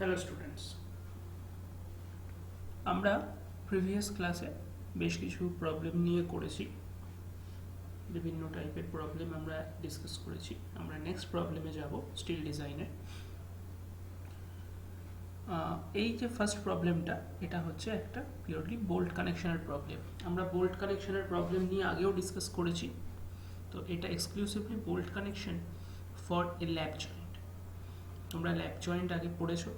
Hello students, আমরা previous ক্লাসে বেশ কিছু প্রবলেম নিয়ে করেছি। বিভিন্ন টাইপের প্রবলেম আমরা ডিসকাস করেছি। আমরা নেক্সট প্রবলেমে যাব, স্টিল ডিজাইনে। এই যে ফার্স্ট প্রবলেমটা, এটা হচ্ছে একটা পিওরলি বোল্ট কানেকশনের প্রবলেম। আমরা বোল্ট কানেকশনের প্রবলেম নিয়ে আগেও ডিসকাস করেছি। তো এটা exclusively bolt connection for a lap joint. তোমরা ল্যাপ জয়েন্ট আগে পড়েছো।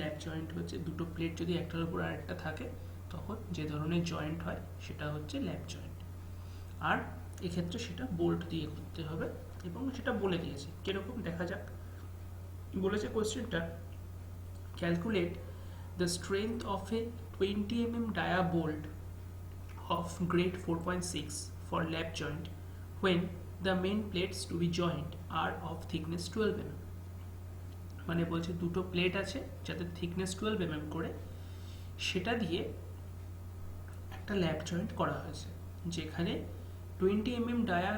ল্যাপ জয়েন্ট হচ্ছে দুটো প্লেট যদি একটার উপর আরেকটা থাকে, তখন যে ধরনের জয়েন্ট হয় সেটা হচ্ছে ল্যাপ জয়েন্ট। আর এক্ষেত্রে সেটা বোল্ট দিয়ে করতে হবে, এবং সেটা বলে দিয়েছে কিরকম। দেখা যাক। বলেছে কোয়েশ্চেনটা, calculate the strength of A 20 mm dia bolt of grade 4.6 for lap joint when the main plates to be joined are of thickness 12 mm। মানে বলছে দুটো প্লেট আছে যাদের থিকনেস 12 mm করে, সেটা দিয়ে একটা ল্যাপ জয়েন্ট করা হয়েছে, যেখানে 20 mm dia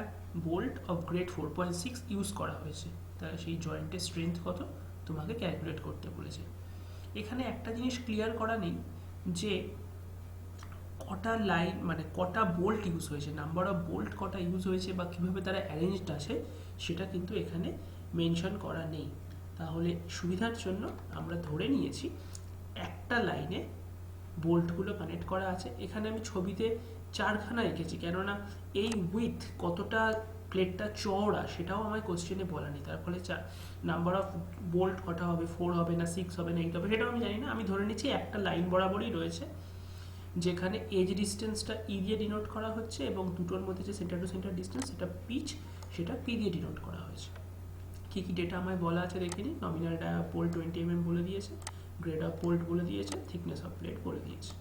bolt of grade 4.6 use করা হয়েছে। তাহলে সেই জয়েন্টের স্ট্রেংথ কত তোমাকে ক্যালকুলেট করতে বলেছে। এখানে একটা জিনিস ক্লিয়ার করা নেই যে কটা লাইন, মানে কটা বোল্ট ইউজ হয়েছে, নাম্বার অফ বোল্ট কটা ইউজ হয়েছে বা কীভাবে তারা অ্যারেঞ্জড আছে সেটা কিন্তু এখানে মেনশন করা নেই। তাহলে সুবিধার জন্য আমরা ধরে নিয়েছি একটা লাইনে বোল্টগুলো কানেক্ট করা আছে। এখানে আমি ছবিতে 4খানা এঁকেছি, কেননা এই উইথ কতটা প্লেটটা চওড়া সেটাও আমার কোশ্চেনে বলা নেই। তার ফলে নাম্বার অফ বোল্ট কটা হবে, 4 হবে না 6 হবে না 8 হবে সেটাও আমি জানি না। আমি ধরে নিচ্ছি একটা লাইন বরাবরই রয়েছে, যেখানে এজ ডিস্টেন্সটা ই দিয়ে ডিনোট করা হচ্ছে, এবং দুটোর মধ্যে যে সেন্টার টু সেন্টার ডিস্টেন্স সেটা পিচ, সেটা পি দিয়ে ডিনোট করা হয়েছে। কী কী ডেটা আমায় বলা আছে দেখে নিই। নমিনাল ডায়া বোল্ট 20 mm বলে দিয়েছে, গ্রেড অফ বোল্ট বলে দিয়েছে, থিকনেস অফ প্লেট বলে দিয়েছে।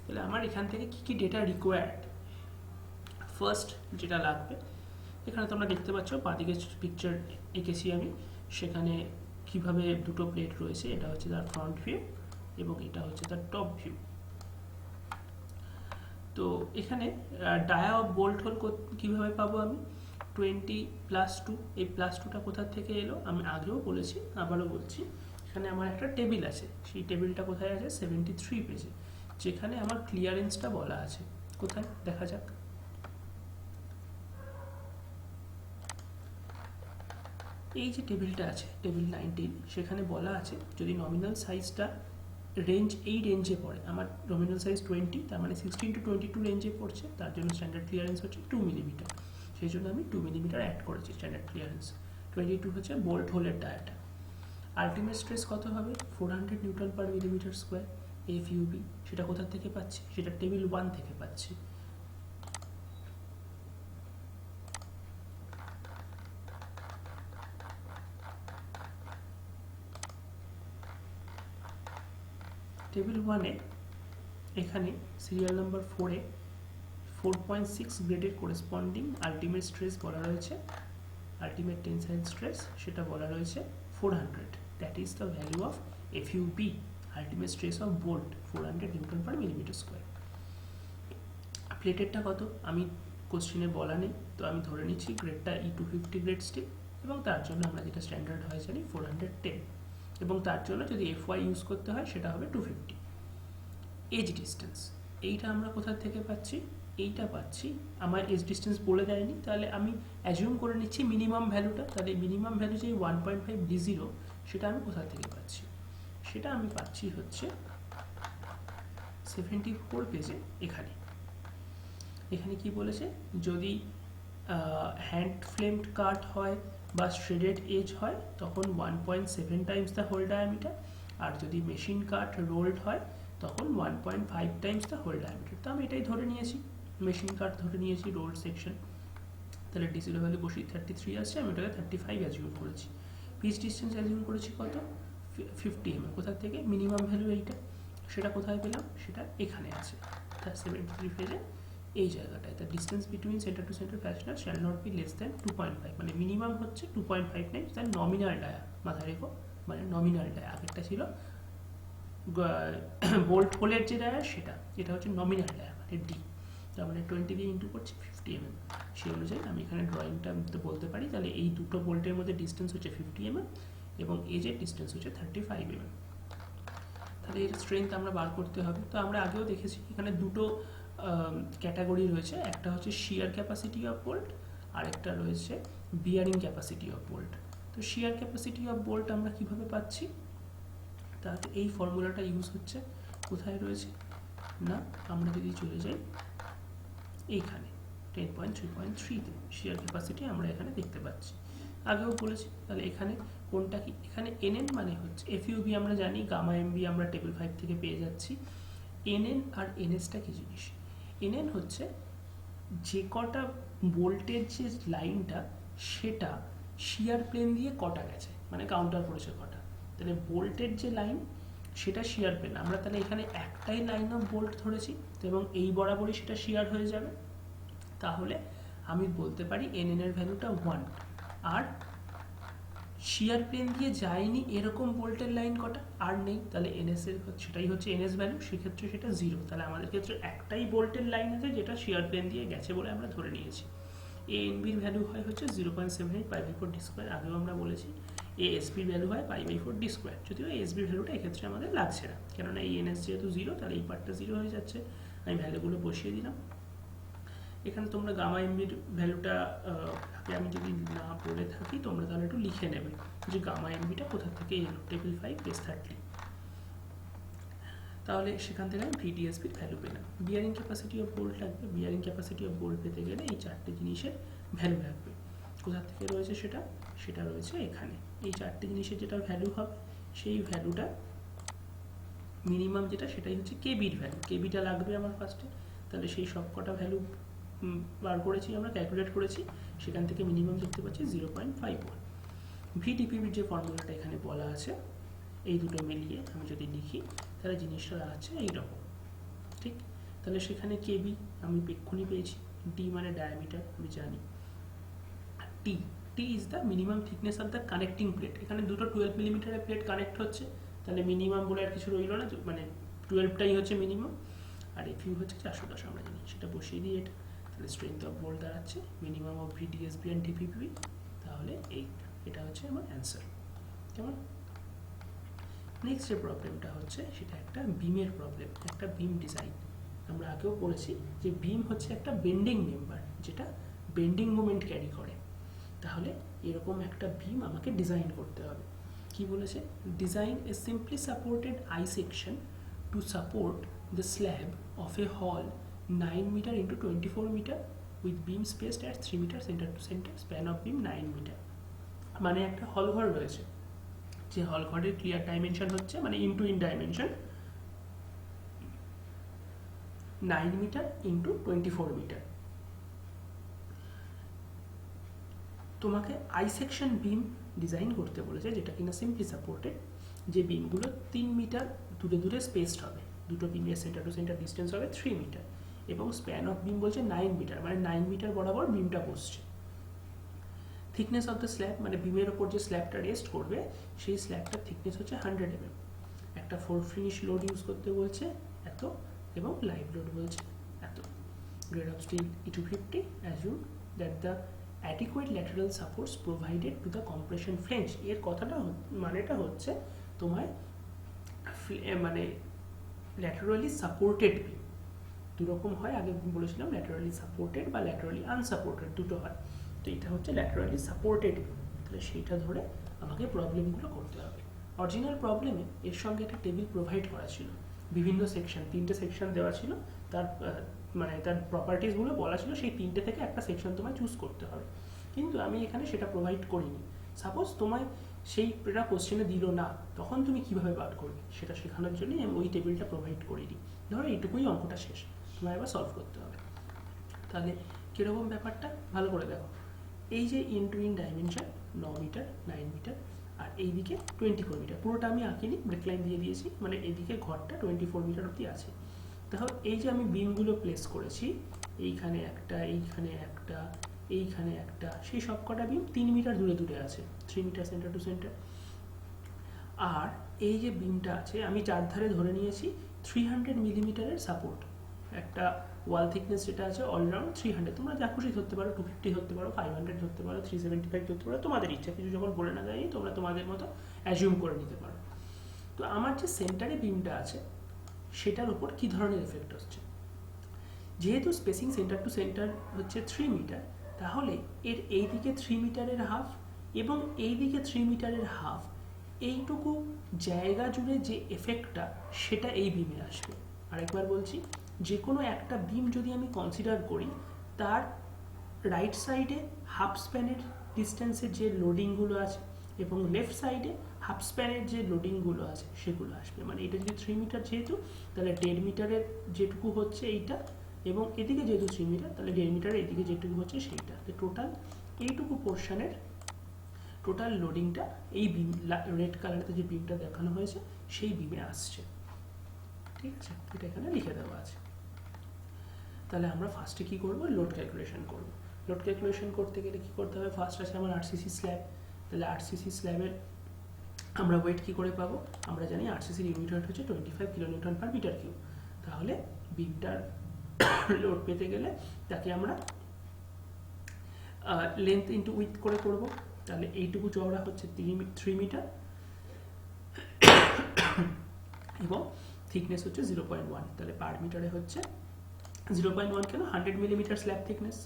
তাহলে আমার এখান থেকে কী কী ডেটা রিকোয়ার্ড। ফার্স্ট যেটা লাগবে, এখানে তোমরা দেখতে পাচ্ছ বাঁদিকে পিকচার এঁকেছি আমি, সেখানে কিভাবে দুটো প্লেট রয়েছে। এটা হচ্ছে তার ফ্রন্ট ভিউ এবং এটা হচ্ছে তার টপ ভিউ। তো এখানে ডায়া অফ বোল্ট হোল কীভাবে পাবো আমি, 20+2, এই +2টা কোথা থেকে এলো আমি আগেও বলেছি, আবারও বলছি। এখানে আমার একটা টেবিল আছে, সেই টেবিলটা কোথায় আছে, 73 পেজে, যেখানে আমার ক্লিয়ারেন্সটা বলা আছে। কোথায় দেখা যাক। এই যে টেবিলটা আছে, টেবিল 19, সেখানে বলা আছে যদি নমিনাল সাইজটা এই রেঞ্জে পড়ে, আমার নমিনাল সাইজ 20, তার মানে 16 to 22 রেঞ্জে পড়ছে, তার জন্য স্ট্যান্ডার্ড ক্লিয়ারেন্স হচ্ছে 2 মিলিমিটার। সেই জন্য আমি 2 মিলিমিটার অ্যাড করেছি স্ট্যান্ডার্ড ক্লিয়ারেন্স। 22 হচ্ছে বোল্ট হোলের ডায়াটা। আলটিমেট স্ট্রেস কত হবে, 400 নিউটন পার মিলিমিটার স্কোয়ার এফইউবি। সেটা কোথা থেকে পাচ্ছি, সেটা টেবিল 1 থেকে পাচ্ছি। টেবিল 1-এ এখানে সিরিয়াল নাম্বার 4-এ 4.6 গ্রেডের করেসপন্ডিং আলটিমেট স্ট্রেস বলা রয়েছে, আলটিমেট টেনসাইল স্ট্রেস সেটা বলা রয়েছে 400। That is the value of FUB, ultimate stress of bolt 400 newton per millimetre square. প্লেটেরটা কত আমি কোশ্চেনে বলা নেই, তো আমি ধরে নিচ্ছি গ্রেডটা E250 গ্রেড স্টিল, এবং তার জন্য আমরা যেটা স্ট্যান্ডার্ড হয় জানি 410, এবং তার জন্য যদি FY ইউজ করতে হয় সেটা হবে 250। এজ ডিস্টেন্স, এইটা আমরা কোথা থেকে পাচ্ছি, এইটা পাচ্ছি, আমার এজ ডিস্টেন্স বলে দেয়নি, তাহলে আমি অ্যাজিউম করে নিচ্ছি মিনিমাম ভ্যালুটা। তাহলে মিনিমাম ভ্যালু যে 1.5 D0, সেটা আমি কোথা থেকে পাচ্ছি, সেটা আমি পাচ্ছি হচ্ছে 74 পেজে। এখানে এখানে কি বলেছে, যদি হ্যান্ড ফ্লেমড কাট হয় বা শ্রেডেড এজ হয় তখন 1.7 টাইমস দ্য হোল ডায়ামিটার, আর যদি মেশিন কাট রোল্ড হয় তখন 1.5 টাইমস দ্য হোল ডায়ামিটার। তো আমি এটাই ধরে নিয়েছি, মেশিন কাট ধরে নিয়েছি, রোল্ড সেকশন। তাহলে D0 ভ্যালু বসি 33 আসছে, আমি ওটাকে 35 অ্যাজিউম করেছি। পিচ ডিস্টেন্স অ্যাজিউম করেছি কত, 50 mm। কোথা থেকে, মিনিমাম ভ্যালু এইটা, সেটা কোথায় পেলাম, সেটা এখানে আছে 73 পেজে এই জায়গাটায়। The distance between centre to centre fastener shall not be less than 2.5, মানে মিনিমাম হচ্ছে 2.5 টাইমস দ্য নমিনাল ডায়া। মাথায় রেখো, মানে নমিনাল ডায়া, আগেরটা ছিল বোল্ট হোলের যে ডায়া সেটা, এটা হচ্ছে নমিনাল ডায়া মানে ডি। তার মানে 20 দিয়ে ইন্টু করছি 50 mm। সেই অনুযায়ী আমি এখানে ড্রয়িংটা বলতে পারি, তাহলে এই দুটো বোল্টের মধ্যে ডিস্টেন্স হচ্ছে 50 mm, এবং এজের ডিস্টেন্স হচ্ছে 35 mm। তাহলে এর স্ট্রেংথ আমরা বার করতে হবে। তো আমরা আগেও দেখেছি এখানে দুটো ক্যাটাগরি রয়েছে, একটা হচ্ছে শিয়ার ক্যাপাসিটি অফ বোল্ট আর একটা রয়েছে বিয়ারিং ক্যাপাসিটি অফ বোল্ট। তো শিয়ার ক্যাপাসিটি অফ বোল্ট আমরা কিভাবে পাচ্ছি, তাহলে এই ফর্মুলাটা ইউজ হচ্ছে, কোথায় রয়েছে না, আমরা যদি চলে যাই এইখানে 10.3.3তে শিয়ার ক্যাপাসিটি আমরা এখানে দেখতে পাচ্ছি, আগেও বলেছি। তাহলে এখানে কোনটা কি, এখানে এনএন মানে হচ্ছে এফইউবি আমরা জানি, গামা এমবি আমরা টেবিল 5 থেকে পেয়ে যাচ্ছি। এনএন আর এনএসটা কি জিনিস, এনএন হচ্ছে যে কটা বোল্টের যে লাইনটা সেটা শিয়ার প্লেন দিয়ে কটা গেছে, মানে কাউন্টার করেছে কটা। তাহলে বোল্টের যে লাইন সেটা শিয়ার প্লেন, আমরা তাহলে এখানে একটাই লাইন অফ বোল্ট ধরেছি এবং এই বরাবরই সেটা শিয়ার হয়ে যাবে। তাহলে আমি বলতে পারি এনএন এর ভ্যালুটা 1, আর শিয়ার প্লেন দিয়ে যায়নি এরকম বোল্টের লাইন কটা আর নেই, তাহলে এনএস এর সেটাই হচ্ছে এনএস ভ্যালু, সেক্ষেত্রে সেটা 0। তাহলে আমাদের ক্ষেত্রে একটাই বোল্টের লাইন আছে যেটা শিয়ার প্লেন দিয়ে গেছে বলে আমরা ধরে নিয়েছি। এএনবির ভ্যালু হয় হচ্ছে 0.78 π/4 d², আগেও আমরা বলেছি। এএসবির ভ্যালু হয় π/4 d², যদিও এএসবির ভ্যালুটা এক্ষেত্রে আমাদের লাগছে না, কেননা এই এনএস যেহেতু 0 তাহলে এই পার্টটা 0 হয়ে যাচ্ছে। আমি ভ্যালুগুলো বসিয়ে দিলাম এখানে। তোমরা গামা এমবির ভ্যালুটা আমি যদি না বলে থাকি তোমরা তাহলে একটু লিখে নেবে যে গামা এমবিটা কোথা থেকে এলো, টেবিল 5 পেজ 30। তাহলে সেখান থেকে আমি ভিডিএসপির ভ্যালু পেলাম। বিয়ারিং ক্যাপাসিটি অফ বোল্ট লাগবে, বিয়ারিং ক্যাপাসিটি অফ বোল্ট পেতে গেলে এই চারটে জিনিসের ভ্যালু লাগবে। কোথা থেকে রয়েছে সেটা, সেটা রয়েছে এখানে। এই চারটে জিনিসের যেটা ভ্যালু হবে সেই ভ্যালুটা মিনিমাম যেটা সেটাই হচ্ছে কেবির ভ্যালু, কেবিটা লাগবে আমার ফার্স্টে। তাহলে সেই সব কটা ভ্যালু বার করেছি, আমরা ক্যালকুলেট করেছি, সেখান থেকে মিনিমাম দেখতে পাচ্ছি 0.51। ভিডিপিবির যে ফর্মুলাটা এখানে বলা আছে এই দুটো মিলিয়ে আমি যদি লিখি তাহলে জিনিসটা দাঁড়াচ্ছে এইরকম, ঠিক। তাহলে সেখানে কেবি আমি এক্ষুনি পেয়েছি, ডি মানে ডায়ামিটার আমি জানি, T T is the minimum thickness of the connecting plate. এখানে দুটো 12 মিলিমিটারের প্লেট কানেক্ট হচ্ছে, তাহলে মিনিমাম বলে আর কিছু রইল না, মানে 12টাই হচ্ছে মিনিমাম। আর এফইউ হচ্ছে 410 আমরা জানি, সেটা বসিয়ে দিই এটা। তাহলে স্ট্রেংথ অফ বোল্ট দাঁড়াচ্ছে মিনিমাম অফ ভিডিএসবি অ্যান্ড ডিপিপি, তাহলে এটা হচ্ছে আমার অ্যান্সার। কেমন? নেক্সট যে প্রবলেমটা হচ্ছে সেটা একটা বিমের প্রবলেম, একটা বিম ডিজাইন। আমরা আগেও পড়েছি যে বিম হচ্ছে একটা বেন্ডিং মেম্বার যেটা বেন্ডিং মোমেন্ট ক্যারি করে। তাহলে এরকম একটা বিম আমাকে ডিজাইন করতে হবে। কি বলেছে, design a simply supported I section to support the slab of a hall 9 metre into 24 metre with beam spaced at 3 metre centre to centre, span of beam 9 metre. মানে একটা হল ঘর রয়েছে, যে হল ঘরের ক্লিয়ার ডাইমেনশন হচ্ছে মানে into in dimension 9 metre into 24 metre. তোমাকে আই সেকশন বিম ডিজাইন করতে বলেছে, যেটা কিনা সিম্পলি সাপোর্টেড, যে বিমগুলো 3 মিটার দূরে দূরে স্পেসড হবে, দুটো বিমের সেন্টার টু সেন্টার ডিস্টেন্স হবে 3 মিটার, এবং স্প্যান অফ বিম বলছে 9 মিটার, মানে 9 মিটার বরাবর বিমটা বসছে। থিকনেস অফ দ্য স্ল্যাব মানে বিমের ওপর যে স্ল্যাবটা রেস্ট করবে সেই স্ল্যাবটার থিকনেস হচ্ছে 100 mm। একটা 4 ফিনিশ লোড ইউজ করতে বলছে এত, এবং লাইভ লোড বলছে এত। Grade of steel E250, assume that the adequate lateral supports provided to the compression flange। এর কথাটা মানেটা হচ্ছে তোমায় মানে ল্যাটারালি সাপোর্টেড বিম দুরকম হয়, আগে বলেছিলাম ল্যাটারালি সাপোর্টেড বা ল্যাটারালি আনসাপোর্টেড দুটো হয়। তো এটা হচ্ছে ল্যাটারালি সাপোর্টেড বিম, তাহলে সেইটা ধরে আমাকে প্রবলেমগুলো করতে হবে। অরিজিনাল প্রবলেমে এর সঙ্গে একটা টেবিল প্রোভাইড করা ছিল, বিভিন্ন সেকশন, 3টে সেকশন দেওয়া ছিল, তার মানে তার প্রপার্টিসগুলো বলা ছিল, সেই 3টে থেকে একটা সেকশন তোমায় চুজ করতে হবে। কিন্তু আমি এখানে সেটা প্রোভাইড করিনি। সাপোজ তোমায় সেইটা কোশ্চেনে দিল না, তখন তুমি কীভাবে বার করবে সেটা শেখানোর জন্যই আমি ওই টেবিলটা প্রোভাইড করিনি। ধরো এইটুকুই অঙ্কটা শেষ, তোমায় এবার সলভ করতে হবে। তাহলে কীরকম ব্যাপারটা ভালো করে দেখো, এই যে into in dimension 9 metre 9 metre আর এইদিকে 24 মিটার, পুরোটা আমি আঁকিনি, ব্রেকলাইন দিয়ে দিয়েছি, মানে এইদিকে ঘরটা 24 মিটার অবধি আছে। তাহলে এই যে আমি বিমগুলো প্লেস করেছি, এইখানে একটা, এইখানে একটা, এইখানে একটা, সেই সব কটা বিম 3 মিটার দূরে দূরে আছে, 3 মিটার সেন্টার টু সেন্টার। আর এই যে বিমটা আছে আমি চারধারে ধরে নিয়েছি 300 মিলিমিটারের সাপোর্ট, একটা ওয়াল থিকনেস যেটা আছে অলরাউন্ড 300, তোমরা যা খুশি ধরতে পারো, 250 ধরতে পারো, 500 ধরতে পারো, 375 ধরতে পারো, তোমাদের ইচ্ছা, কিছু যখন বলে না দেয় তোমরা তোমাদের মতো অ্যাজিউম করে নিতে পারো। তো আমার যে সেন্টারে বিমটা আছে সেটার উপর কী ধরনের এফেক্ট হচ্ছে, যেহেতু স্পেসিং সেন্টার টু সেন্টার হচ্ছে 3 মিটার, তাহলে এর এই দিকে 3 মিটারের হাফ এবং এই দিকে 3 মিটারের হাফ, এইটুকু জায়গা জুড়ে যে এফেক্টটা সেটা এই বিমে আসবে। আরেকবার বলছি, যে কোনো একটা বিম যদি আমি কনসিডার করি, তার রাইট সাইডে হাফ স্প্যানের ডিস্টেন্সের যে লোডিংগুলো আছে এবং লেফট সাইডে হাফ স্প্যানের যে লোডিংগুলো আছে সেগুলো আসবে। মানে এটা যদি 3 মিটার যেহেতু, তাহলে 1.5 মিটারের যেটুকু হচ্ছে এইটা, এবং এদিকে যেহেতু 3 মিটার, তাহলে 1.5 মিটারের এদিকে যেটুকু হচ্ছে সেইটা, তো টোটাল এইটুকু পোর্শনের টোটাল লোডিংটা এই বিম, রেড কালারেতে যে বিমটা দেখানো হয়েছে সেই বিমে আসছে। ঠিক আছে, এটা এখানে লিখে দেওয়া আছে। তাহলে আমরা ফার্স্টে কী করবো, লোড ক্যালকুলেশন করব। লোড ক্যালকুলেশন করতে গেলে কী করতে হবে, ফার্স্ট আছে আমার আরসিসি স্ল্যাব। তাহলে আরসিসি স্ল্যাবের আমরা ওয়েট কী করে পাবো, আমরা জানি আরসিসির ইউনিট ওয়েট হচ্ছে 25 কিলোনিউটন পার মিটার কিউব। তাহলে বিমটার লোড পেতে গেলে তাকে আমরা লেন্থ ইন্টু উইথ করে করব। তাহলে এইটুকু চওড়া হচ্ছে 3 মিটার এবং থিকনেস হচ্ছে 0.1, তাহলে পার মিটারে হচ্ছে 0.1 কেন, 100 মিলিমিটার স্ল্যাব থিকনেস,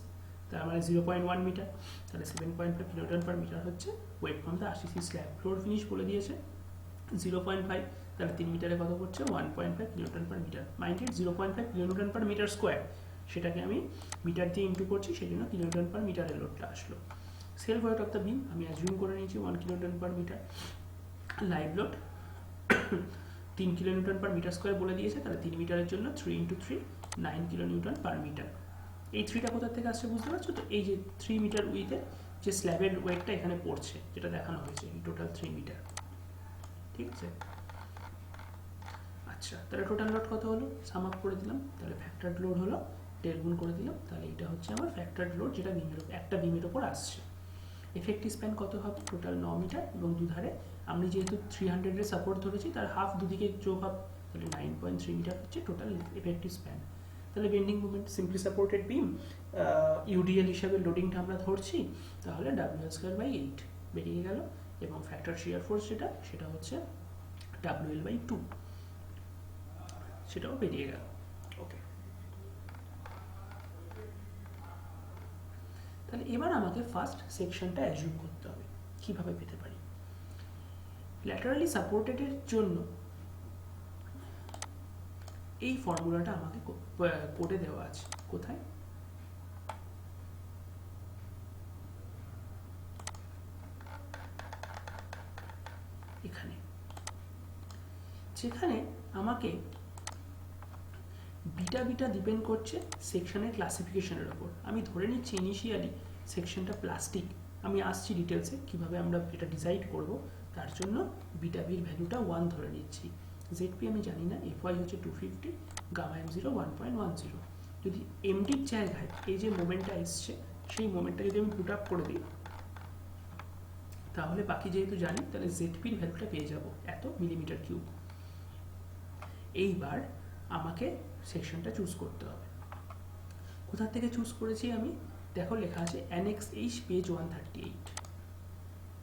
তার মানে 0.1 মিটার, তাহলে 7.5 কিলোনিউটন পার মিটার হচ্ছে weight from the RCC slab. Floor finish বলে দিয়েছে 0.5, তাহলে 3 মিটারে কত করছে 1.5 কিলোনিউটন পার মিটার। মাইন্ডেড 0.5 কিলোনিউটন পার মিটার স্কোয়ার, সেটাকে আমি মিটার দিয়ে ইন্টু করছি, সেই জন্য কিলোনিউটন পার মিটারের লোডটা আসলো। Self weight of the beam আমি অ্যাজিউম করে নিয়েছি 1 kilonewton per metre. Live load 3 kilonewton per metre square বলে দিয়েছে, তাহলে 3 মিটারের জন্য 3 ইন্টু 3 9 কিলোনিউটন পার মিটার। এই 3টা কোথা থেকে আসছে বুঝতে পারছো তো, এই যে 3 মিটার উইথে যে স্ল্যাবের ওয়েটটা এখানে পড়ছে, যেটা দেখানো হয়েছে, এই টোটাল 3 মিটার। ঠিক আছে, আচ্ছা, তাহলে টোটাল লোড কত হলো, সাম আপ করে দিলাম। তাহলে ফ্যাক্টরড লোড হলো 1.5 গুণ করে দিলাম, তাহলে এটা হচ্ছে আমার ফ্যাক্টরড লোড, যেটা বিমের একটা বিমের ওপর আসছে। এফেক্টিভ স্প্যান কত হবে, টোটাল 9 মিটার এবং দুধারে আমি যেহেতু 300-এর সাপোর্ট ধরেছি, তার হাফ দুদিকে যোগ হবে, তাহলে 9.3 মিটার হচ্ছে টোটাল এফেক্টিভ স্প্যান। তাহলে বেন্ডিং মুভমেন্ট, সিম্পলি সাপোর্টেড বিম, ইউডিএল হিসাবে লোডিংটা আমরা ধরছি, তাহলে WL²/8 বেরিয়ে গেল, এবং ফ্যাক্টর শিয়ার ফোর্স সেটা হচ্ছে WL/2, সেটাও বেরিয়ে গেল। ওকে, তাহলে এবার আমাকে ফার্স্ট সেকশনটা অ্যাজিউম করতে হবে। কিভাবে পেতে পারি, ল্যাটারালি সাপোর্টেডের জন্য এই ফর্মুলাটা আমাকে কোডে দেওয়া আছে। কোথায়, এখানে, যেখানে আমাকে বিটা ডিপেন্ড করছে সেকশনের ক্লাসিফিকেশনের ওপর। আমি ধরে নিচ্ছি ইনিশিয়ালি সেকশনটা প্লাস্টিক, আমি আসছি ডিটেলসে কীভাবে আমরা এটা ডিসাইড করব, তার জন্য বিটা বির ভ্যালুটা 1 ধরে নিচ্ছি। জেডপি আমি জানি না, এফওয়াই হচ্ছে 250, গামা M0 1.10। যদি এমডির জায়গায় এই যে মোমেন্টটা এসছে, সেই মোমেন্টটা যদি আমি পুট আপ করে দিই, তাহলে বাকি যেহেতু জানি, তাহলে জেডপির ভ্যালুটা পেয়ে যাব এত মিলিমিটার কিউব। এইবার আমাকে সেকশনটা চুজ করতে হবে। কোথা থেকে চুজ করেছি আমি, দেখো লেখা আছে অ্যানেক্স এইচ পেজ 138।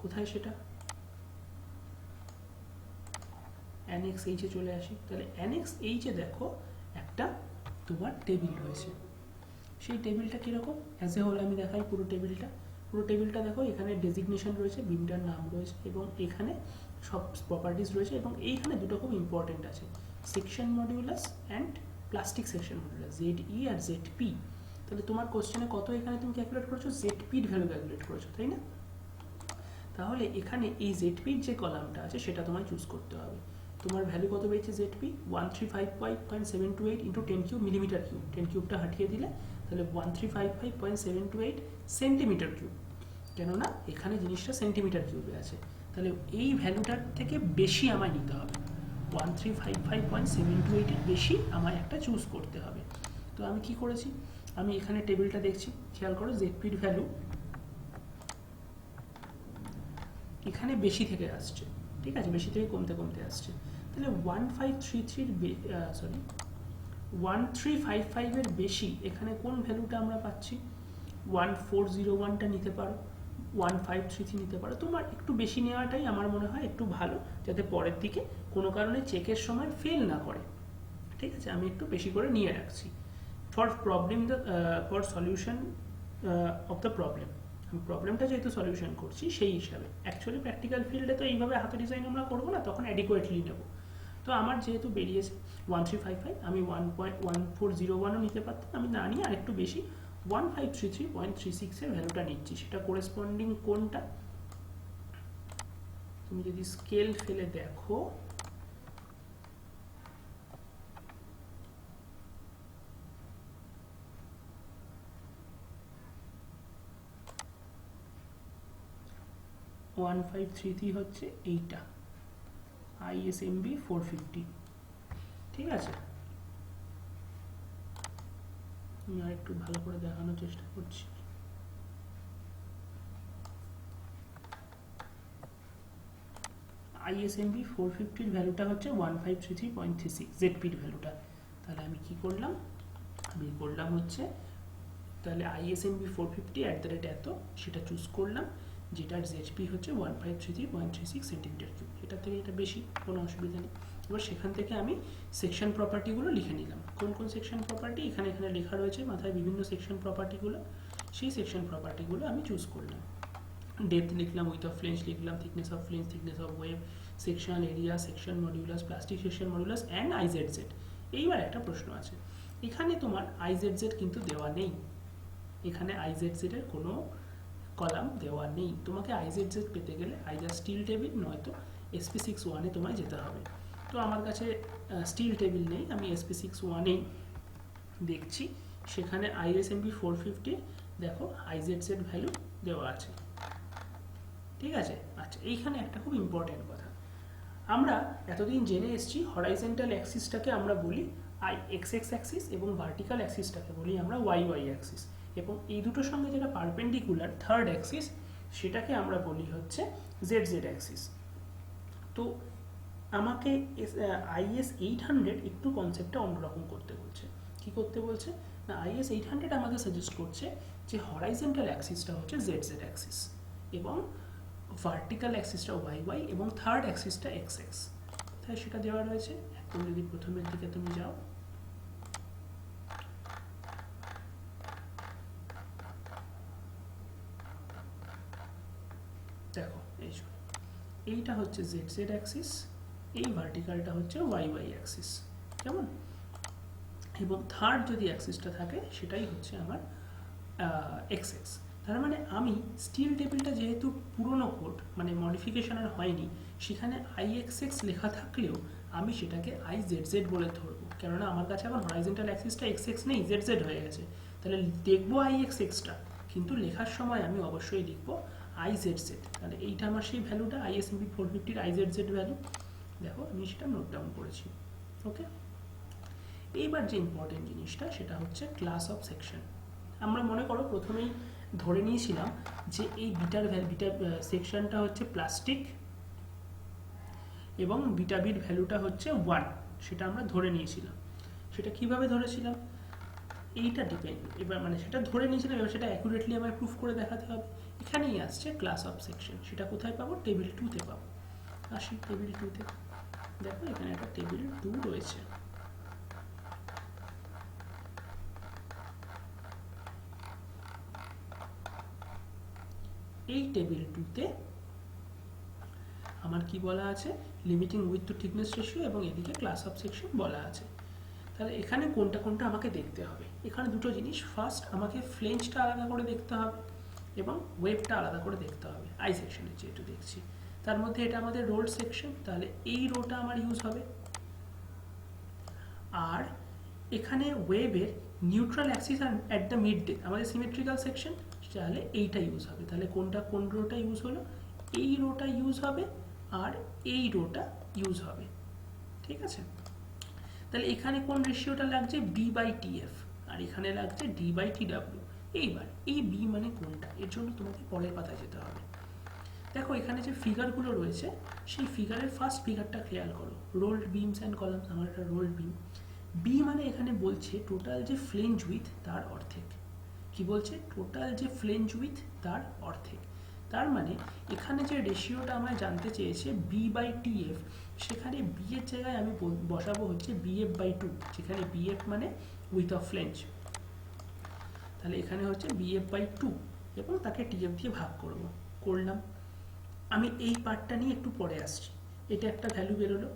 কোথায় সেটা, অ্যানেক্স এইচে চলে আসি। তাহলে অ্যানেক্স এইচে দেখো একটা তোমার টেবিল রয়েছে। সেই টেবিলটা কীরকম, অ্যাজ এ হোল আমি দেখাই পুরো টেবিলটা দেখো, এখানে ডেজিগনেশন রয়েছে, বিমটার নাম রয়েছে, এবং এখানে সব প্রপার্টিস রয়েছে, এবং এইখানে দুটো খুব ইম্পর্টেন্ট আছে, section modulus and plastic section modulus, ZE আর ZP। তাহলে তোমার কোশ্চেনে কত এখানে তুমি ক্যালকুলেট করেছো, ZPর ভ্যালু ক্যালকুলেট করেছো, তাই না? তাহলে এখানে এই ZPর যে কলামটা আছে সেটা তোমায় চুজ করতে হবে। তোমার ভ্যালু কত পেয়েছে ZP, 1355.728 into 10 cube millimetre cube, 10 কিউবটা হাটিয়ে দিলে তাহলে 1355.728 সেন্টিমিটার কিউব, কেননা এখানে জিনিসটা সেন্টিমিটার কিউবে আছে। তাহলে এই ভ্যালুটার থেকে বেশি আমায় নিতে হবে, 1355.728-এর বেশি আমায় একটা চুজ করতে হবে। তো আমি কি করেছি, আমি এখানে টেবিলটা দেখছি, খেয়াল করো ZPর ভ্যালু এখানে বেশি থেকে আসছে, ঠিক আছে, বেশি থেকে কমতে আসছে। তাহলে 1533 1355 এর বেশি এখানে কোন ভ্যালুটা আমরা পাচ্ছি? 1401টা নিতে পারো, 1533 নিতে পারো। তোমার একটু বেশি নেওয়াটাই আমার মনে হয় একটু ভালো, যাতে পরের দিকে কোনো কারণে চেকের সময় ফেল না করে। ঠিক আছে, আমি একটু বেশি করে নিয়ে রাখছি for problem for solution of the problem. আমি প্রবলেমটা যেহেতু সলিউশন করছি সেই হিসাবে। অ্যাকচুয়ালি প্র্যাকটিক্যাল ফিল্ডে তো এইভাবে হাতে ডিজাইন আমরা করবো না, তখন অ্যাডিকুয়েটলি নেব। তো আমার যেহেতু বেরিয়েছে 1355, আমি 1.1401ও নিতে পারতাম, আমি না নিয়ে আরেকটু বেশি 1533.36 এর ভ্যালুটা নিচ্ছি। সেটা করেসপন্ডিং কোনটা? তুমি যদি স্কেল ফেলে দেখো, ওয়ান ফাইভ থ্রি থ্রি হচ্ছে এইটা, ISMB 450। ঠিক আছে, আমি আর একটু ভালো করে দেখানোর চেষ্টা করছি। ISMB 450 ভ্যালুটা হচ্ছে 1533.36 ZP ভ্যালুটা। তাহলে আমি কি করলাম? আমি করলাম হচ্ছে, তাহলে ISMB 450 এত সেটা চুজ করলাম, যেটার ZP হচ্ছে 1533.36 সেন্টিমিটার কিউব। এটা থেকে এটা বেশি, কোনো অসুবিধা নেই। এবার সেখান থেকে আমি সেকশন প্রপার্টিগুলো লিখে নিলাম। কোন কোন সেকশন প্রপার্টি? এখানে লেখা রয়েছে মাথায় বিভিন্ন সেকশন প্রপার্টিগুলো। সেই সেকশন প্রপার্টিগুলো আমি চুজ করলাম। ডেপথ লিখলাম, উইথ অফ ফ্লেঞ্জ লিখলাম, thickness of flange, thickness of wave, section area, section modulus, plastic section modulus and IZZ। এইবার একটা প্রশ্ন আছে, এখানে তোমার IZZ কিন্তু দেওয়া নেই। এখানে IZZ এর কোনো কলাম দেওয়া নেই। তোমাকে IZZ পেতে গেলে আইদার স্টিল টেবিল নয়তো SP61-এ তোমায় যেতে হবে। তো আমার কাছে স্টিল টেবিল নেই, আমি SP61-এই দেখছি। সেখানে ISMB 450 দেখো IZZ ভ্যালু দেওয়া আছে। ঠিক আছে, আচ্ছা এইখানে একটা খুব ইম্পর্টেন্ট কথা, আমরা এতদিন জেনে এসেছি হরাইজন্টাল অ্যাক্সিসটাকে আমরা বলি এক্স অ্যাক্সিস এবং ভার্টিক্যাল অ্যাক্সিসটাকে বলি আমরা ওয়াই অ্যাক্সিস, এবং এই দুটোর সঙ্গে যেটা পারপেন্ডিকুলার থার্ড অ্যাক্সিস সেটাকে আমরা বলি হচ্ছে জেড অ্যাক্সিস। তো আমাকে IS 800 একটু কনসেপ্টটা অন্যরকম করতে বলছে। কি করতে বলছে না, IS 800 আমাকে সাজেস্ট করছে যে হরাইজন্টাল অ্যাক্সিসটা হচ্ছে জেড অ্যাক্সিস এবং ভার্টিক্যাল অ্যাক্সিসটা ওয়াই এবং থার্ড অ্যাক্সিসটা এক্স। তাই সেটা দেওয়া রয়েছে। একদম যদি প্রথমের দিকে তুমি যাও, দেখো এইটা হচ্ছে জেড অ্যাক্সিস, এই ভার্টিক্যালটা হচ্ছে ওয়াই অ্যাক্সিস, কেমন? এবং থার্ড যদি অ্যাক্সিসটা থাকে সেটাই হচ্ছে আমার এক্স। তার মানে আমি স্টিল টেবিলটা যেহেতু পুরনো কোড, মানে মডিফিকেশন আর হয়নি, সেখানে IXX লেখা থাকলেও আমি সেটাকে IZZ বলে ধরবো, কেননা আমার কাছে এখন হরাইজন্টাল অ্যাক্সিসটা XX নেই, ZZ হয়ে গেছে। তাহলে দেখবো IXXটা, কিন্তু লেখার সময় আমি অবশ্যই লিখবো IZZ। তাহলে এইটা আমার সেই ভ্যালুটা ISMB 450-র IZZ ভ্যালু। দেখো আমি সেটা নোট ডাউন করেছি। ওকে, এইবার যে ইম্পর্টেন্ট জিনিসটা সেটা হচ্ছে ক্লাস অফ সেকশন। আমরা মনে করো প্রথমেই ধরে নিয়েছিলাম যে এই বিটা সেকশনটা হচ্ছে প্লাস্টিক এবং বিট ভ্যালুটা হচ্ছে 1, সেটা আমরা ধরে নিয়েছিলাম। সেটা কিভাবে ধরেছিলাম? এইটা ডিপেন্ড, এবার মানে সেটা ধরে নিয়েছিলাম, এবার সেটা অ্যাকুরেটলি আমায় প্রুফ করে দেখাতে হবে। এখানেই আসছে ক্লাস অফ সেকশন। সেটা কোথায় পাবো? টেবিল 2-তে পাবো। আসি টেবিল 2-তে, দেখো এখানে একটা টেবিল 2 রয়েছে। এই টেবিল 2-তে আমার কি বলা আছে? Limiting width to thickness ratio এবং এদিকে ক্লাস অফ সেকশন বলা আছে। তাহলে এখানে কোনটা কোনটা আমাকে দেখতে হবে? এখানে দুটো জিনিস, ফার্স্ট আমাকে ফ্লেঞ্জটা আলাদা করে দেখতে হবে এবং ওয়েবটা আলাদা করে দেখতে হবে। আই সেকশনের যেহেতু দেখছি, তার মধ্যে এটা আমাদের রোল সেকশন, তাহলে এই রোটা আমার ইউজ হবে। আর এখানে ওয়েবের neutral axis at the mid day আমাদের সিমেট্রিক্যাল সেকশন, তাহলে এইটা ইউজ হবে। তাহলে কোনটা কোন রোটা ইউজ হলো? এই রোটা ইউজ হবে আর এই রোটা ইউজ হবে। ঠিক আছে, তাহলে এখানে কোন রেশিওটা লাগছে? B/TF, আর এখানে লাগছে D/TW। এইবার এই B মানে কোনটা, এর জন্য তোমাকে পরের পাতায় যেতে হবে। দেখো এখানে যে ফিগারগুলো রয়েছে সেই ফিগারের ফার্স্ট ফিগারটা খেয়াল করো, রোল্ড বিমস অ্যান্ড কলামস। আমার একটা রোল্ড বিম, বি মানে এখানে বলছে টোটাল যে ফ্লেঞ্জ উইথ তার অর্ধেক। কি বলছে? টোটাল যে ফ্লেঞ্জ উইথ তার অর্ধেক। তার মানে এখানে যে রেশিওটা আমায় জানতে চেয়েছে বি বাই টি এফ, সেখানে বি এর জায়গায় আমি বসাবো হচ্ছে বিএফ বাই টু, যেখানে বিএফ মানে উইথ অফ ফ্লেঞ্জ। তাহলে এখানে হচ্ছে বিএফ বাই টু এবং তাকে টিএফ দিয়ে ভাগ করলাম। আমি এই পার্টটা নিয়ে একটু পরে আসছি। এটা একটা ভ্যালু বেরোলো।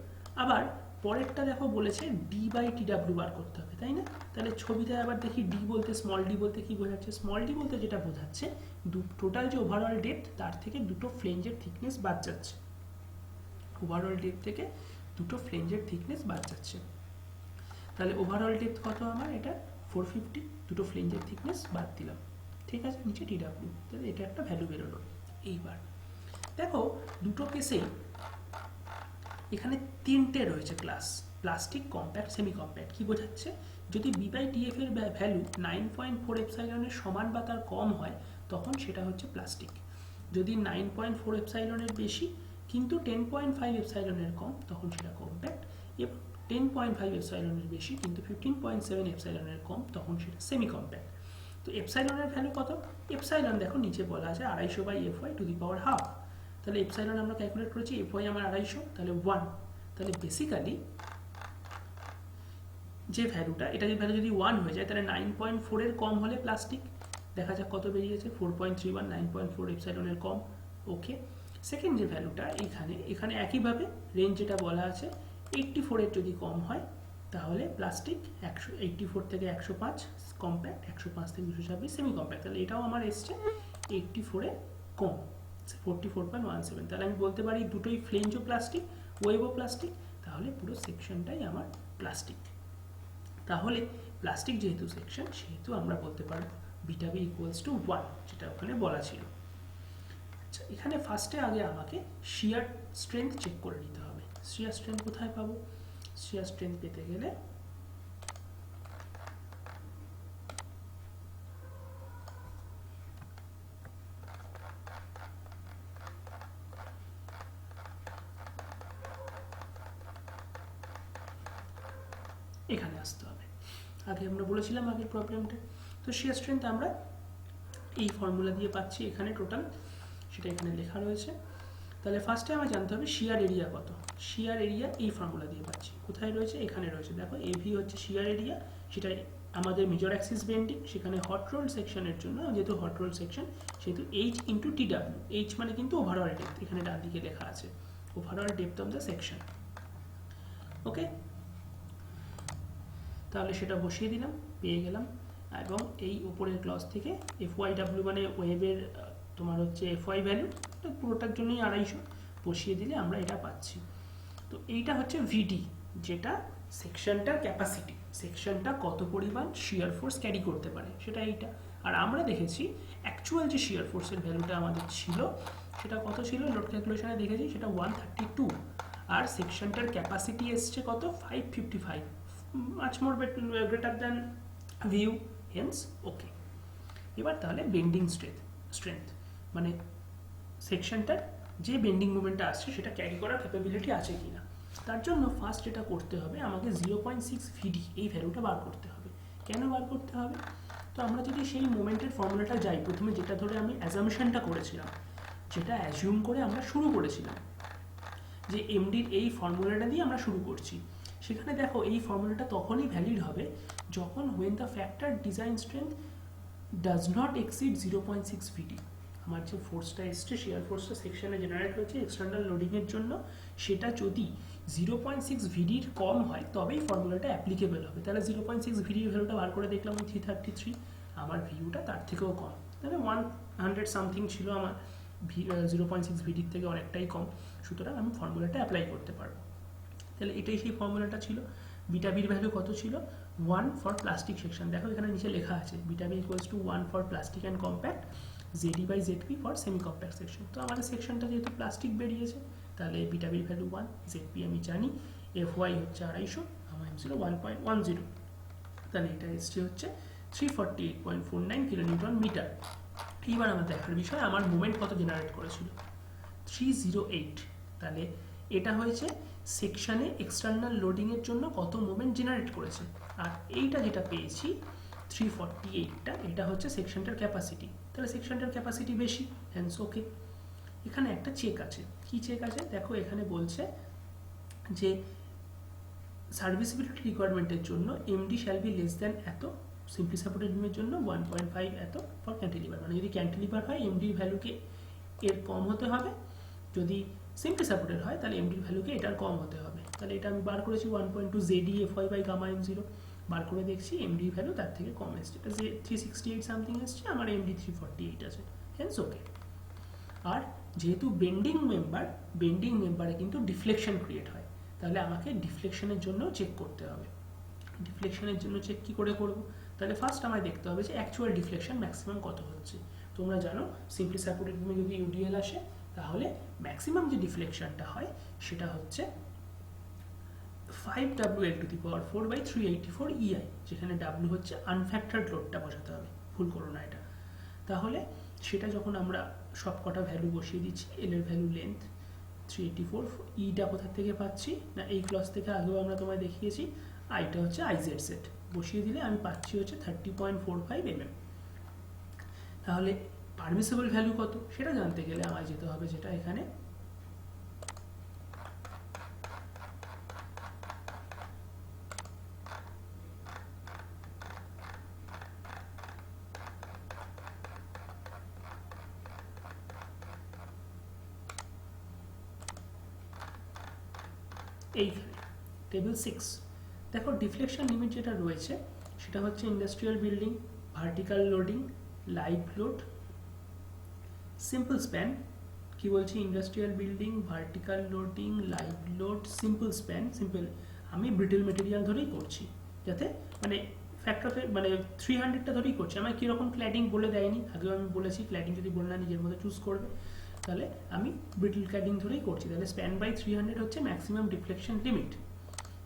আবার পরেরটা দেখো বলেছে ডি বাই টি ডাব্লিউ বার করতে হবে, তাই না? তাহলে ছবিতে আবার দেখি ডি বলতে, স্মল ডি বলতে কি বোঝাচ্ছে? স্মল ডি বলতে যেটা বোঝাচ্ছে টোটাল যে ওভারঅল ডেপথ তার থেকে দুটো ফ্লেঞ্জের থিকনেস বাদ যাচ্ছে। ওভারঅল ডেপথ থেকে দুটো ফ্লেঞ্জের থিকনেস বাদ যাচ্ছে। তাহলে ওভারঅল ডেপথ কত আমার? এটা 450, দুটো ফ্লেঞ্জের থিকনেস বাদ দিলাম। ঠিক আছে, নিচে টি ডাব্লিউ। তাহলে এটা একটা ভ্যালু বেরোলো। এইবার দেখো দুটো কেসেই এখানে তিনটে রয়েছে class: plastic, compact, semi compact. কি বোঝাচ্ছে? যদি বি বাই টিএফ এর ভ্যালু 9.4 এপসাইলনের সমান বা তার কম হয় তখন সেটা হচ্ছে প্লাস্টিক। যদি 9.4 এপসাইলনের বেশি কিন্তু 10.5 এপসাইলনের কম তখন সেটা কম্প্যাক্ট, এবং 10.5 এপসাইলনের বেশি কিন্তু 15.7 এপসাইলনের কম তখন সেটা সেমি কম্প্যাক্ট। তো এপসাইলনের ভ্যালু কত? এপসাইলন দেখো নিচে বলা আছে 250 by f y to the power half. তাহলে এপসাইলন আমরা ক্যালকুলেট করেছি, এফ ওয়াই আমার 250, তাহলে 1। তাহলে বেসিক্যালি যে ভ্যালুটা, এটা যে ভ্যালু যদি 1 হয়ে যায় তাহলে 9.4 এর কম হলে প্লাস্টিক। দেখা যাক কত বেরিয়েছে, 4.31, 9.4 এপসাইলনের কম। ওকে, সেকেন্ড যে ভ্যালুটা এখানে একইভাবে রেঞ্জ যেটা বলা আছে 84 এর যদি কম হয় তাহলে প্লাস্টিক, 84 থেকে 105 কম্প্যাক্ট, 105 থেকে 226 সেমি কম্প্যাক্ট। তাহলে এটাও আমার এসছে 84 এর কম, 44.17। তাহলে আমি বলতে পারি দুটোই ফ্লেঞ্জও প্লাস্টিক, ওয়েবও প্লাস্টিক, তাহলে পুরো সেকশনটাই আমার প্লাস্টিক। তাহলে প্লাস্টিক যেহেতু সেকশন সেহেতু আমরা বলতে পারবো বিটা বি ইকুয়ালস টু 1, যেটা ওখানে বলা ছিল। আচ্ছা, এখানে ফার্স্টে আগে আমাকে শিয়ার স্ট্রেংথ চেক করে নিতে হবে। শিয়ার স্ট্রেংথ কোথায় পাবো? শিয়ার স্ট্রেংথ পেতে গেলে এখানে আসতে হবে। আগে আমরা বলেছিলাম আগের প্রবলেমটা। তো শিয়ার স্ট্রেংথ আমরা এই ফর্মুলা দিয়ে পাচ্ছি এখানে টোটাল, সেটা এখানে লেখা রয়েছে। তাহলে ফার্স্টে আমার জানতে হবে শিয়ার এরিয়া কত। শিয়ার এরিয়া এই ফর্মুলা দিয়ে পাচ্ছি। কোথায় রয়েছে? এখানে রয়েছে। দেখো এভি হচ্ছে শিয়ার এরিয়া, সেটা আমাদের মেজর অ্যাক্সিস বেন্ডিং। সেখানে হট রোল সেকশনের জন্য, যেহেতু হট রোল সেকশন সেহেতু H into T W. H মানে কিন্তু ওভারঅল ডেপথ, এখানে ডান দিকে লেখা আছে overall depth of the section. Okay, তাহলে সেটা বসিয়ে দিলাম, পেয়ে গেলাম। এবং এই উপরের ক্লজ থেকে এফ ওয়াই ডাব্লিউ মানে ওয়েবের তোমার হচ্ছে এফ ওয়াই ভ্যালু, পুরোটার জন্যই 250 বসিয়ে দিলে আমরা এটা পাচ্ছি। তো এইটা হচ্ছে ভিডি, যেটা সেকশনটার ক্যাপাসিটি, সেকশনটা কত পরিমাণ শিয়ার ফোর্স ক্যারি করতে পারে সেটা এইটা। আর আমরা দেখেছি অ্যাকচুয়াল যে শিয়ার ফোর্সের ভ্যালুটা আমাদের ছিল সেটা কত ছিল, লোড ক্যালকুলেশনে দেখেছি সেটা 132, আর সেকশনটার ক্যাপাসিটি এসছে কত? 555, much more greater than view, hence okay। এবার তাহলে বেন্ডিং স্ট্রেংথ মানে সেকশনটার যে বেন্ডিং মুভমেন্টটা আসছে সেটা ক্যারি করার ক্যাপাবিলিটি আছে কিনা। তার জন্য ফার্স্ট যেটা করতে হবে আমাকে 0.6 ভিডি এই ভ্যালুটা বার করতে হবে। কেন বার করতে হবে? তো আমরা যদি সেই মোমেন্টের ফর্মুলাটা যাই, প্রথমে যেটা ধরে আমি অ্যাজাম্পশনটা করেছিলাম, যেটা অ্যাজিউম করে আমরা শুরু করেছিলাম যে এমডির এই ফর্মুলাটা দিয়ে আমরা শুরু করছি, সেখানে দেখো এই ফর্মুলাটা তখনই ভ্যালিড হবে যখন when the factor design strength does not exceed 0.6 VD। আমার যে ফোর্সটা এসছে, শিয়ার ফোর্সটা সেকশনে জেনারেট হয়েছে এক্সটার্নাল লোডিংয়ের জন্য, সেটা যদি 0.6 ভিডির কম হয় তবেই ফর্মুলাটা অ্যাপ্লিকেবল হবে। তাহলে 0.6 ভিডির ভ্যালুটা বার করে দেখলাম 333, আমার ভিউটা তার থেকেও কম, তাহলে 100 সামথিং ছিল আমার 0.6 ভিডির থেকে অনেকটাই কম, সুতরাং আমি ফর্মুলাটা অ্যাপ্লাই করতে পারবো। তাহলে এটাই সেই ফর্মুলাটা ছিল। বিটা বির ভ্যালু কত ছিল? 1 ফর প্লাস্টিক সেকশন। দেখো এখানে নিচে লেখা আছে beta b equals to 1 for plastic and compact, ZD by ZP for semi compact section. তো আমাদের সেকশনটা যেহেতু প্লাস্টিক বেরিয়েছে তাহলে বিটা বির ভ্যালু 1, জেডপি আমি জানি, এফ ওয়াই হচ্ছে 250, আমার এম ছিল 1.10, তাহলে এটা এসছে হচ্ছে 348.49 কিলোনিউটন মিটার। এইবার আমার দেখার বিষয় আমার মুভমেন্ট কত জেনারেট করেছিল, 308। তাহলে এটা হয়েছে সেকশানে এক্সটার্নাল লোডিংয়ের জন্য কত মোমেন্ট জেনারেট করেছে, আর এইটা যেটা পেয়েছি 348টা, এটা হচ্ছে সেকশনটার ক্যাপাসিটি। তাহলে সেকশনটার ক্যাপাসিটি বেশি, হ্যান্স ওকে। এখানে একটা চেক আছে, কি চেক আছে দেখো, এখানে বলছে যে সার্ভিসিবিলিটি রিকোয়ারমেন্টের জন্য MD shall be less than এত, সিম্পলি সাপোর্টেড বিমের জন্য 1.5 এত ফর ক্যান্টিলিভার, মানে যদি ক্যান্টিলিভার হয় এমডির ভ্যালুকে এর কম হতে হবে, যদি সিম্পলি সাপোর্টেড হয় তাহলে এমডির ভ্যালুকে এটার কম হতে হবে। তাহলে এটা আমি বার করেছি 1.2 ZeFy বাই গামা M0, বার করে দেখছি এমডি ভ্যালু তার থেকে কম এসছে, এটা যে 368 সামথিং এসছে, আমার এমডি 348 আছে, হেন্স ওকে। আর যেহেতু বেন্ডিং মেম্বারে কিন্তু ডিফ্লেকশন ক্রিয়েট হয়, তাহলে আমাকে ডিফ্লেকশনের জন্য চেক করতে হবে। ডিফ্লেকশনের জন্য চেক কী করে করব, তাহলে ফার্স্ট আমায় দেখতে হবে যে অ্যাকচুয়াল ডিফ্লেকশন ম্যাক্সিমাম কত হচ্ছে। তোমরা জানো সিম্পলি সাপোর্টেড বিমে যদি ইউডিএল আসে তাহলে ম্যাক্সিমাম যে ডিফ্লেকশনটা হয় সেটা হচ্ছে 5WL⁴/384 EI, যেখানে W হচ্ছে আনফ্যাক্টরড লোডটা বোঝাতে হবে, ভুল করো না এটা। তাহলে সেটা যখন আমরা সব কটা ভ্যালু বসিয়ে দিচ্ছি, এল এর ভ্যালু লেন্থ 384, ইটা কোথা থেকে পাচ্ছি না এই ক্লস থেকে আগেও আমরা তোমায় দেখিয়েছি, আইটা হচ্ছে আইজেড সেট, বসিয়ে দিলে আমি পাচ্ছি হচ্ছে 30.45 mm। তাহলে পারমিসেবল ভ্যালু কত সেটা জানতে গেলে আমায় যেতে হবে যেটা এখানে এইখানে টেবিল 6। দেখো ডিফ্লেকশন লিমিট যেটা রয়েছে সেটা হচ্ছে industrial building, vertical loading, live load, simple span. কি বলছি, industrial building, vertical loading, live load, simple span. Simple আমি ব্রিটেল মেটেরিয়াল ধরেই করছি, যাতে মানে ফ্যাক্টর মানে 300টা ধরেই করছি। আমার কীরকম ক্ল্যাডিং বলে দেয়নি, আগেও আমি বলেছি ক্ল্যাডিং যদি বলে না নিজের মধ্যে চুজ করবে, তাহলে আমি ব্রিটেল ক্ল্যাডিং ধরেই করছি। তাহলে স্প্যান বাই 300 হচ্ছে ম্যাক্সিমাম ডিফ্লেকশন লিমিট।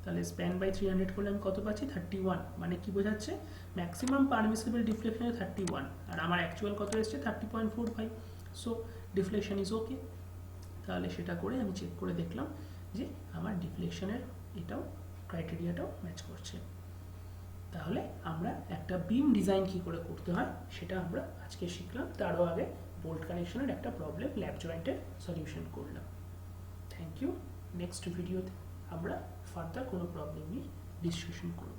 তাহলে স্প্যান বাই 300 করলে আমি কত পাচ্ছি 31, মানে কি বোঝাচ্ছে ম্যাক্সিমাম পারমিসিবল ডিফ্লেকশন 31, আর আমার অ্যাকচুয়াল কত এসছে 30.45। So deflection is okay. তাহলে সেটা করে আমি চেক করে দেখলাম যে আমার ডিফ্লেকশনের এটাও ক্রাইটেরিয়াটাও ম্যাচ করছে। তাহলে আমরা একটা বিম ডিজাইন কী করে করতে হয় সেটা আমরা আজকে শিখলাম, তারও আগে বোল্ট কানেকশনের একটা প্রবলেম ল্যাপ জয়েন্টের সলিউশন করলাম। Thank you. নেক্সট ভিডিওতে আমরা ফার্দার কোনো প্রবলেম নিয়ে ডিসকাশন করব।